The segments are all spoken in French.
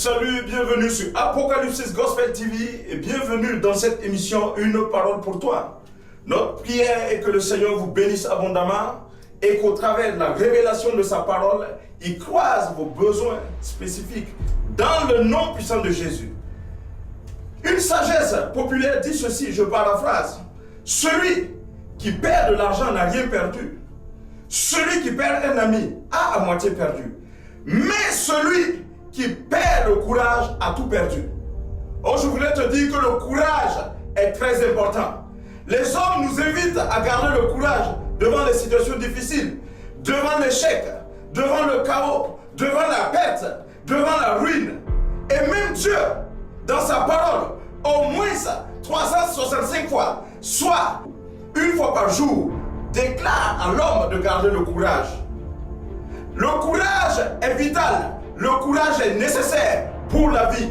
Salut, bienvenue sur Apocalypse Gospel TV et bienvenue dans cette émission Une parole pour toi. Notre prière est que le Seigneur vous bénisse abondamment et qu'au travers de la révélation de sa parole, il croise vos besoins spécifiques dans le nom puissant de Jésus. Une sagesse populaire dit ceci, je paraphrase. Celui qui perd de l'argent n'a rien perdu. Celui qui perd un ami a à moitié perdu. Mais celui qui perd le courage a tout perdu. Oh, je voulais te dire que le courage est très important. Les hommes nous invitent à garder le courage devant les situations difficiles, devant l'échec, devant le chaos, devant la perte, devant la ruine. Et même Dieu, dans sa parole, au moins 365 fois, soit une fois par jour, déclare à l'homme de garder le courage. Le courage est vital, le courage est nécessaire pour la vie.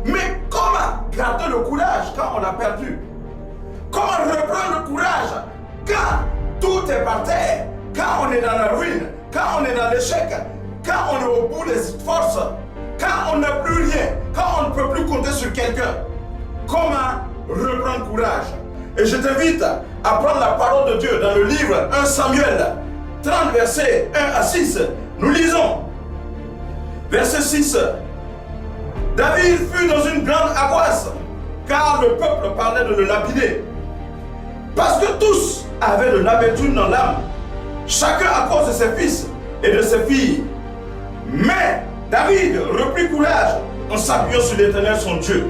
Mais comment garder le courage quand on l'a perdu? Comment reprendre le courage quand tout est par terre, quand on est dans la ruine, quand on est dans l'échec, quand on est au bout des forces, quand on n'a plus rien, quand on ne peut plus compter sur quelqu'un? Comment reprendre courage? Et je t'invite à prendre la parole de Dieu dans le livre 1 Samuel 30, versets 1 à 6. Nous lisons. Verset 6. David fut dans une grande angoisse, car le peuple parlait de le lapider. Parce que tous avaient de l'amertume dans l'âme, chacun à cause de ses fils et de ses filles. Mais David reprit courage en s'appuyant sur l'Éternel son Dieu.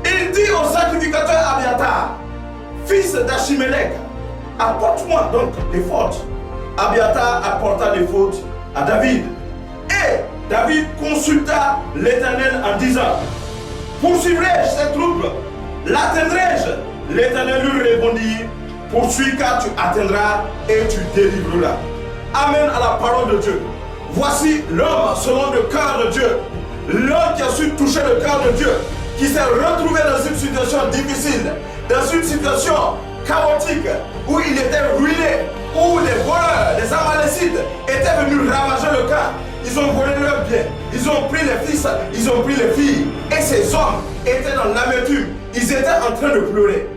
Il dit au sacrificateur Abiathar, fils d'Achimélec, apporte-moi donc les fautes. Abiathar apporta les fautes à David. Et David consulta l'Éternel en disant, poursuivrai-je ces troubles? L'atteindrai-je? L'Éternel lui répondit, poursuis car tu atteindras et tu délivreras. Amen à la parole de Dieu. Voici l'homme selon le cœur de Dieu. L'homme qui a su toucher le cœur de Dieu, qui s'est retrouvé dans une situation difficile, dans une situation chaotique, où il était ruiné, où les voleurs, les Amalécites étaient venus ravager le camp. Ils ont volé leurs biens, ils ont pris les fils, ils ont pris les filles. Et ces hommes étaient dans l'amertume, ils étaient en train de pleurer.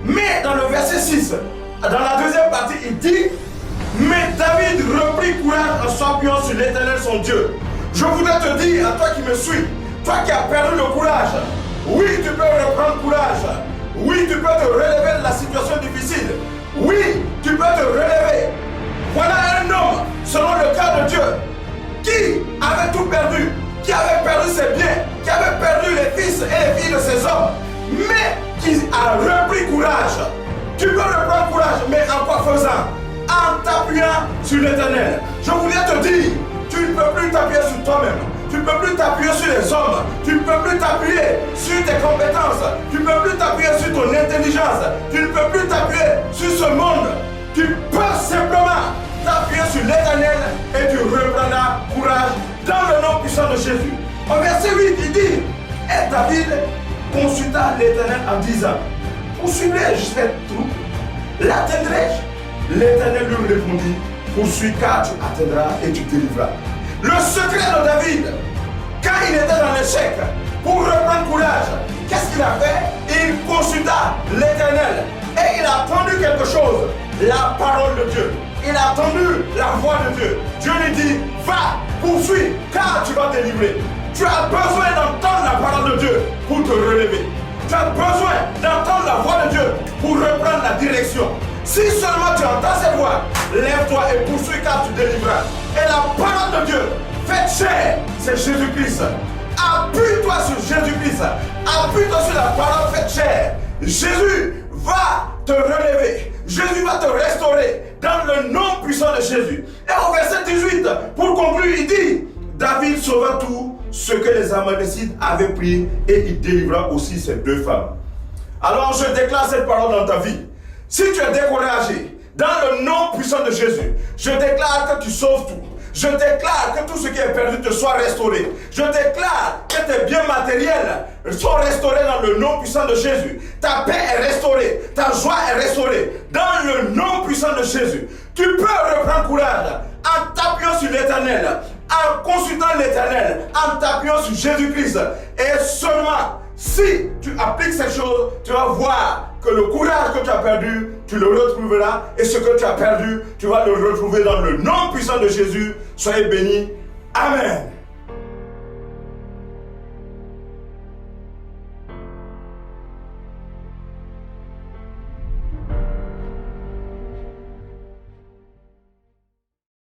Mais dans le verset 6, dans la deuxième partie, il dit, mais David reprit courage en s'appuyant sur l'Éternel son Dieu. Je voudrais te dire, à toi qui me suis, toi qui as perdu le courage, oui, tu peux reprendre courage. Oui, tu peux te relever de la situation difficile. Oui, tu peux te relever. Voilà un homme, selon le cœur de Dieu, qui avait tout perdu, qui avait perdu ses biens, qui avait perdu les fils et les filles de ses hommes, mais qui a repris courage. Tu peux reprendre courage, mais en quoi faisant? En t'appuyant sur l'Éternel. Je voulais te dire, tu ne peux plus t'appuyer sur toi-même. Tu ne peux plus t'appuyer sur les hommes. Tu ne peux plus t'appuyer sur tes compétences. Tu ne peux plus t'appuyer sur ton intelligence. Tu ne peux plus t'appuyer sur ce monde. Tu peux simplement t'appuyer sur l'Éternel et tu reprendras courage dans le nom puissant de Jésus. Au verset 8, il dit, et David consulta l'Éternel en disant, poursuivrai-je cette troupe? L'atteindrai-je? L'Éternel lui répondit, poursuis car tu atteindras et tu délivreras. Le secret de David, quand il était dans l'échec, pour reprendre courage, qu'est-ce qu'il a fait? Il consulta l'Éternel et il a entendu quelque chose, la parole de Dieu. Il a entendu la voix de Dieu. Dieu lui dit, va, poursuis, car tu vas délivrer. Tu as besoin d'entendre la parole de Dieu pour te relever. Tu as besoin d'entendre la voix de Dieu pour reprendre la direction. Si seulement tu entends cette voix, lève-toi et poursuis car tu délivreras. Et la parole de Dieu, faite chair, c'est Jésus-Christ. Appuie-toi sur Jésus-Christ. Appuie-toi sur la parole faite chair. Jésus va te relever. Jésus va te restaurer dans le nom puissant de Jésus. Et au verset 18, pour conclure, il dit, David sauva tout ce que les Amalécites avaient pris et il délivra aussi ses deux femmes. Alors je déclare cette parole dans ta vie. Si tu es découragé, dans le nom puissant de Jésus, je déclare que tu sauves tout. Je déclare que tout ce qui est perdu te soit restauré. Je déclare que tes biens matériels sont restaurés dans le nom puissant de Jésus. Ta paix est restaurée, ta joie est restaurée dans le nom puissant de Jésus. Tu peux reprendre courage en t'appuyant sur l'Éternel, en consultant l'Éternel, en t'appuyant sur Jésus-Christ. Et seulement si tu appliques ces choses, tu vas voir que le courage que tu as perdu, tu le retrouveras. Et ce que tu as perdu, tu vas le retrouver dans le nom puissant de Jésus. Soyez bénis. Amen.